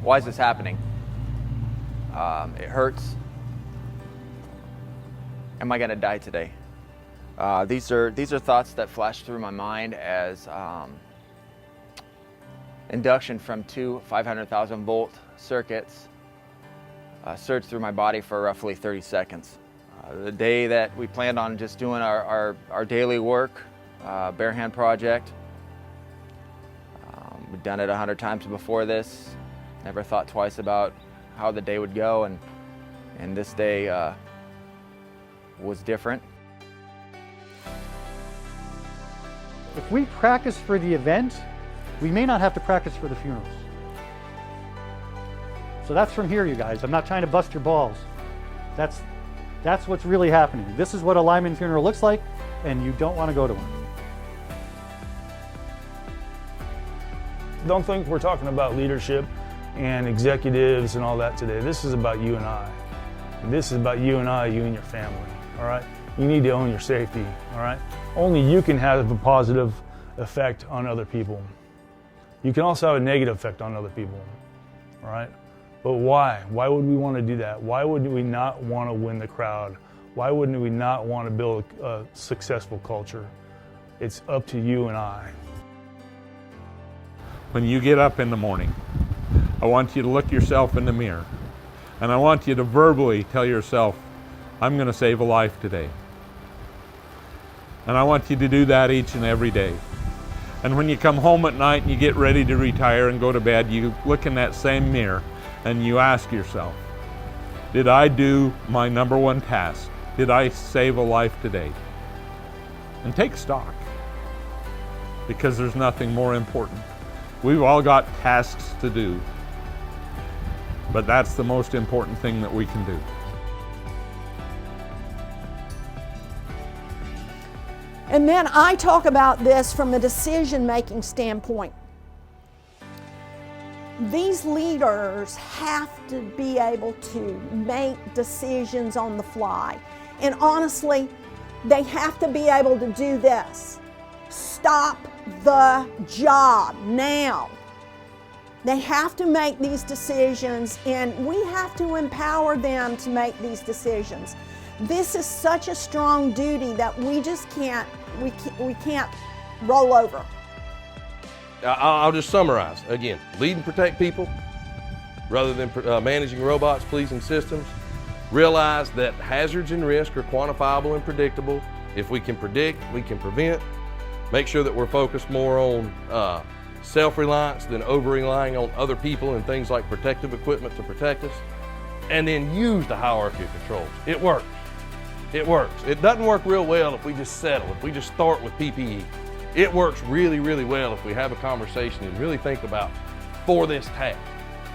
why is this happening? It hurts. Am I gonna die today? These are thoughts that flash through my mind as induction from two 500,000 volt circuits surged through my body for roughly 30 seconds. The day that we planned on just doing our daily work, bare hand project. We'd done it 100 times before this. Never thought twice about how the day would go, and this day was different. If we practice for the event, we may not have to practice for the funerals. So that's from here, you guys. I'm not trying to bust your balls. That's what's really happening. This is what a lineman funeral looks like, and you don't want to go to one. Don't think we're talking about leadership and executives and all that today. This is about you and I. This is about you and I, you and your family, all right? You need to own your safety, all right? Only you can have a positive effect on other people. You can also have a negative effect on other people, all right? But why? Why would we want to do that? Why would we not want to win the crowd? Why wouldn't we not want to build a successful culture? It's up to you and I. When you get up in the morning, I want you to look yourself in the mirror, and I want you to verbally tell yourself, I'm going to save a life today. And I want you to do that each and every day. And when you come home at night and you get ready to retire and go to bed, you look in that same mirror and you ask yourself, did I do my number one task? Did I save a life today? And take stock, because there's nothing more important. We've all got tasks to do, but that's the most important thing that we can do. And then I talk about this from a decision-making standpoint. These leaders have to be able to make decisions on the fly. And honestly, they have to be able to do this. Stop the job now. They have to make these decisions, and we have to empower them to make these decisions. This is such a strong duty that we just can't roll over. I'll just summarize. Again, lead and protect people rather than managing robots, pleasing systems. Realize that hazards and risk are quantifiable and predictable. If we can predict, we can prevent. Make sure that we're focused more on self-reliance than over-relying on other people and things like protective equipment to protect us. And then use the hierarchy of controls. It works. It works. It doesn't work real well if we just settle, if we just start with PPE. It works really, really well if we have a conversation and really think about, for this task,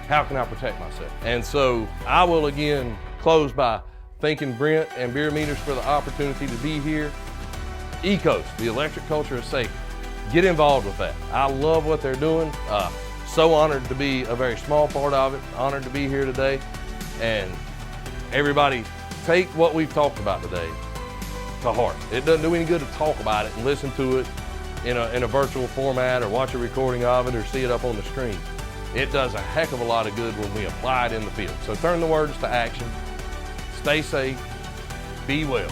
how can I protect myself? And so I will again close by thanking Brent and Beer Meters for the opportunity to be here. ECOS, the electric culture of safety. Get involved with that. I love what they're doing. So honored to be a very small part of it. Honored to be here today. And everybody, take what we've talked about today to heart. It doesn't do any good to talk about it and listen to it in a virtual format or watch a recording of it or see it up on the screen. It does a heck of a lot of good when we apply it in the field. So turn the words to action. Stay safe. Be well.